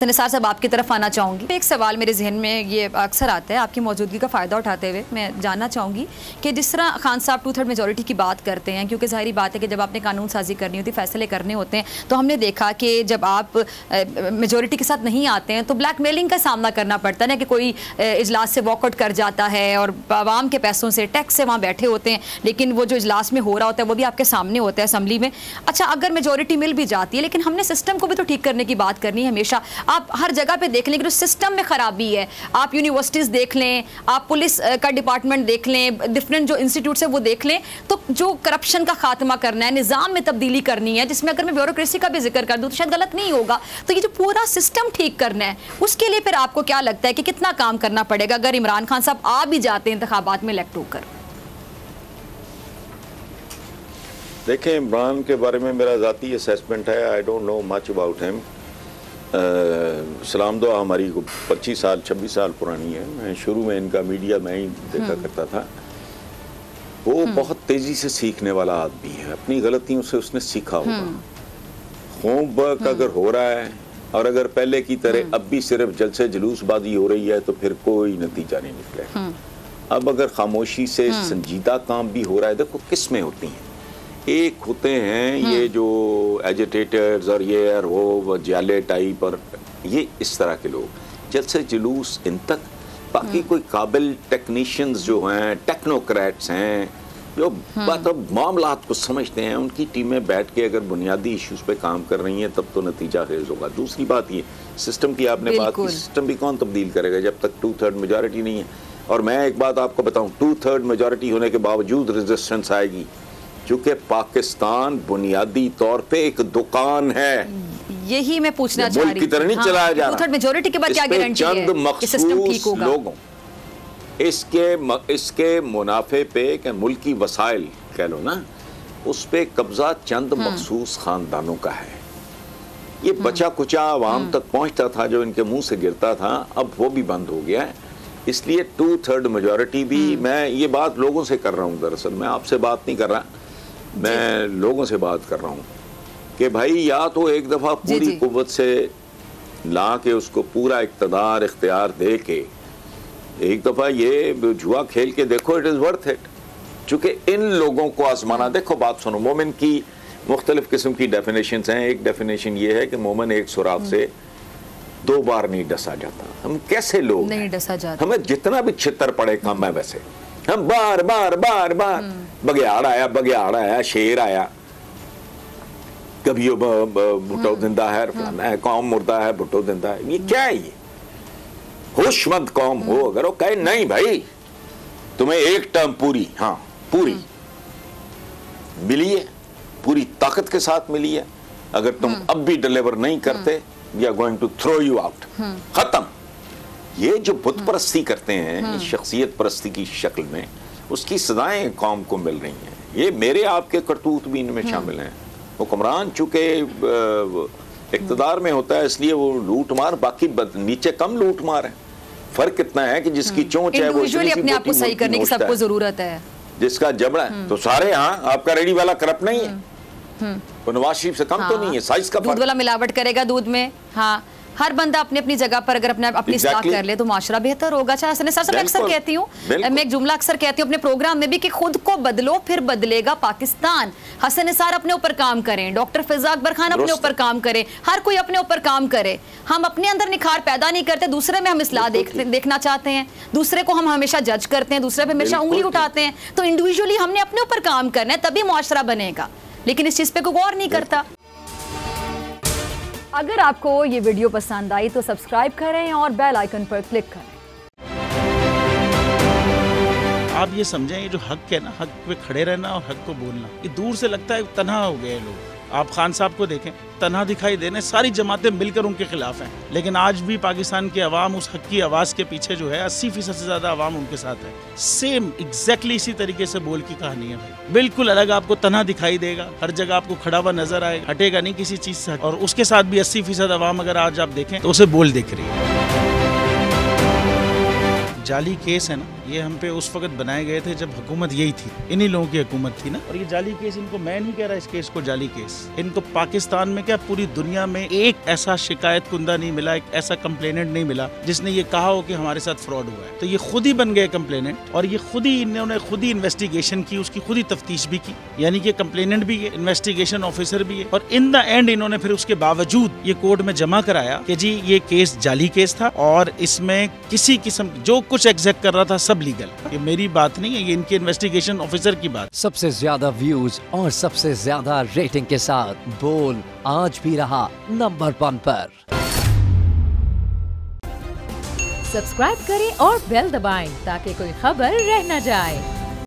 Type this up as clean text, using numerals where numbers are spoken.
निसार साहब आपकी तरफ आना चाहूँगी। एक सवाल मेरे जहन में ये अक्सर आता है, आपकी मौजूदगी का फ़ायदा उठाते हुए मैं जानना चाहूँगी कि जिस तरह खान साहब 2/3 मेजॉरिटी की बात करते हैं, क्योंकि ज़ाहिरी बात है कि जब आपने कानून साजी करनी होती है, फैसले करने होते हैं, तो हमने देखा कि जब आप मेजॉरिटी के साथ नहीं आते हैं तो ब्लैकमेलिंग का सामना करना पड़ता है ना, कि कोई इजलास से वॉकआउट कर जाता है और आवाम के पैसों से, टैक्स से वहाँ बैठे होते हैं, लेकिन वो जो इजलास में हो रहा होता है वो भी आपके सामने होता है असम्बली में। अच्छा, अगर मेजॉरिटी मिल भी जाती है, लेकिन हमने सिस्टम को भी तो ठीक करने की बात करनी है हमेशा। आप हर जगह देख लें कि सिस्टम में खराबी है, आप यूनिवर्सिटीज देख लें, आप पुलिस का डिपार्टमेंट देख लें, डिफरेंट जो इंस्टीट्यूट्स है वो देख लें, तो जो करप्शन का खात्मा करना है, निजाम में तब्दीली करनी है, जिसमें अगर मैं ब्यूरोक्रेसी का भी जिक्र कर दूं तो शायद गलत नहीं होगा, तो ये जो पूरा सिस्टम ठीक करना है, उसके लिए फिर आपको क्या लगता है कि कितना काम करना पड़ेगा अगर इमरान खान साहब आ भी जाते हैं इंतखाबात में इलेक्ट होकर? देखिए, इमरान के बारे में मेरा ज़ाती असेसमेंट है, I don't know much about him. सलाम दुआ हमारी 25 साल 26 साल पुरानी है। मैं शुरू में इनका मीडिया में ही देखा करता था। वो बहुत तेज़ी से सीखने वाला आदमी है, अपनी गलतियों से उसने सीखा होगा। होमवर्क अगर हो रहा है और अगर पहले की तरह अब भी सिर्फ जलसे जुलूसबाजी हो रही है तो फिर कोई नतीजा नहीं निकलेगा। अब अगर खामोशी से संजीदा काम भी हो रहा है, देखो किस्में होती हैं, एक होते हैं ये जो एजिटेटर्स और ये और वो जाले टाइप और ये इस तरह के लोग, जलसे जुलूस इन तक, बाकी कोई काबिल टेक्नीशियंस जो हैं, टेक्नोक्रेट्स हैं, जो मतलब मामलात को समझते हैं, उनकी टीमें बैठ के अगर बुनियादी इश्यूज पे काम कर रही हैं तब तो नतीजा खेज होगा। दूसरी बात ये, सिस्टम की आपने बात की, सिस्टम भी कौन तब्दील करेगा जब तक 2/3 मेजॉरिटी नहीं है। और मैं एक बात आपको बताऊं, 2/3 मेजॉरिटी होने के बावजूद रेजिस्टेंस आएगी, क्योंकि पाकिस्तान बुनियादी तौर पे एक दुकान है। यही मैं पूछना चाह रही हूं, की तरह नहीं चलाया जा रहा। मेजॉरिटी के बाद क्या गारंटी है कि सिस्टम ठीक होगा? लोगों इसके मुनाफे पे कि मुल्की वसाइल कह लो ना, उस पे कब्जा चंद मखसूस खानदानों का है। ये बचा कुचा आवाम तक पहुंचता था, जो इनके मुंह से गिरता था, अब वो भी बंद हो गया है। इसलिए 2/3 मेजॉरिटी भी, मैं ये बात लोगों से कर रहा हूँ, दरअसल मैं आपसे बात नहीं कर रहा, मैं लोगों से बात कर रहा हूँ कि भाई या तो एक दफ़ा पूरी कुव्वत से ला के उसको पूरा इक़्तिदार इख्तियार दे के एक दफ़ा ये जुआ खेल के देखो, इट इज़ वर्थ इट। चूँकि इन लोगों को आजमाना, देखो बात सुनो, मोमिन की मुख्तलिफ किस्म की डेफिनेशंस हैं। एक डेफिनेशन ये है कि मोमिन एक सुराख से 2 बार नहीं डसा जाता। हम कैसे लोग नहीं डसा जाता, हमें जितना भी छितर पड़े कम है, वैसे हम बार बार बार बार बघियाड़ आया, शेर आया, कभी भुट्टो जिंदा है, फलाना है, कौम मुर्दा है, भुट्टो जिंदा है। ये क्या है? ये होशमंद कौम हो अगर वो कहे नहीं भाई तुम्हें एक टर्म पूरी, हाँ पूरी मिली है, पूरी ताकत के साथ मिली है, अगर तुम अब भी डिलीवर नहीं करते we are going to throw you out, खत्म। ये जो बुत परस्ती करते हैं शख्सियत परस्ती की शक्ल में, उसकी सजाएं कौम को मिल रही हैं। ये मेरे आपके करतूत भी इनमें शामिल हैं। हुक्मरान चूंकि इक़्तिदार में होता है इसलिए वो लूट मार, बाकी नीचे कम लूट मार है। फर्क इतना है कि जिसकी चोंच है वो अपने आप को सही करने की सबको जरूरत है, जिसका जबड़ा है तो सारे, हाँ आपका रेडी वाला करप्ट नहीं है, वो नवाज शरीफ से कम तो नहीं है, साइज का दूध वाला मिलावट करेगा दूध में। हाँ, हर बंदा अपनी अपनी जगह पर अगर अपनी इस्लाह कर ले तो माशरा बेहतर होगा। अच्छा हसन निसार साहब, मैं अक्सर कहती हूँ, मैं एक जुमला अक्सर कहती हूँ अपने प्रोग्राम में भी कि खुद को बदलो फिर बदलेगा पाकिस्तान। हसन निसार अपने ऊपर काम करें, डॉक्टर फिजा अकबर खान अपने ऊपर काम करें, हर कोई अपने ऊपर काम करे। हम अपने अंदर निखार पैदा नहीं करते, दूसरे में हम इस्लाह देखना चाहते हैं, दूसरे को हम हमेशा जज करते हैं, दूसरे पे हमेशा उंगली उठाते हैं। तो इंडिविजुअली हमने अपने ऊपर काम करना है, तभी मुआशरा बनेगा, लेकिन इस चीज पे कोई गौर नहीं करता। अगर आपको ये वीडियो पसंद आई तो सब्सक्राइब करें और बेल आइकन पर क्लिक करें। आप ये समझें, ये जो हक है ना, हक पे खड़े रहना और हक को बोलना, ये दूर से लगता है तन्हा हो गए लोग। आप खान साहब को देखें, तन्हा दिखाई देने, सारी जमातें मिलकर उनके खिलाफ हैं, लेकिन आज भी पाकिस्तान की आवाम उस हक की आवाज़ के पीछे जो है 80% से ज़्यादा आवाम उनके साथ है। सेम एग्जैक्टली इसी तरीके से बोल की कहानी है भाई, बिल्कुल अलग आपको तन्हा दिखाई देगा, हर जगह आपको खड़ा हुआ नजर आएगा, हटेगा नहीं किसी चीज़ से। और उसके साथ भी 80% आवाम अगर आज आप देखें तो उसे बोल दिख रही है। जाली केस है ना, ये हम पे उस वक्त बनाए गए थे जब हुकूमत यही थी, इन्हीं लोगों की हुकूमत थी ना। और ये जाली केस, इनको मैं नहीं कह रहा इस केस को जाली केस, इनको पाकिस्तान में क्या पूरी दुनिया में एक ऐसा शिकायत कुंदा नहीं मिला, एक ऐसा कंप्लेनेंट नहीं मिला जिसने ये कहा हो कि हमारे साथ फ्रॉड हुआ है। तो ये खुद ही बन गए कंप्लेनेंट और ये खुद ही इन्होंने खुद ही इन्वेस्टिगेशन की, उसकी खुद ही तफ्तीश भी की, यानी कि कंप्लेनेंट भी है, इन्वेस्टिगेशन ऑफिसर भी है। और इन द एंड इन्होंने फिर उसके बावजूद ये कोर्ट में जमा कराया कि जी ये केस जाली केस था और इसमें किसी किस्म जो कुछ एग्जैक्ट कर रहा था सब लीगल। ये मेरी बात नहीं है, ये इनके इन्वेस्टिगेशन ऑफिसर की बात। सबसे ज्यादा व्यूज और सबसे ज्यादा रेटिंग के साथ बोल आज भी रहा नंबर 1 पर। सब्सक्राइब करें और बेल दबाएं ताकि कोई खबर रह न जाए।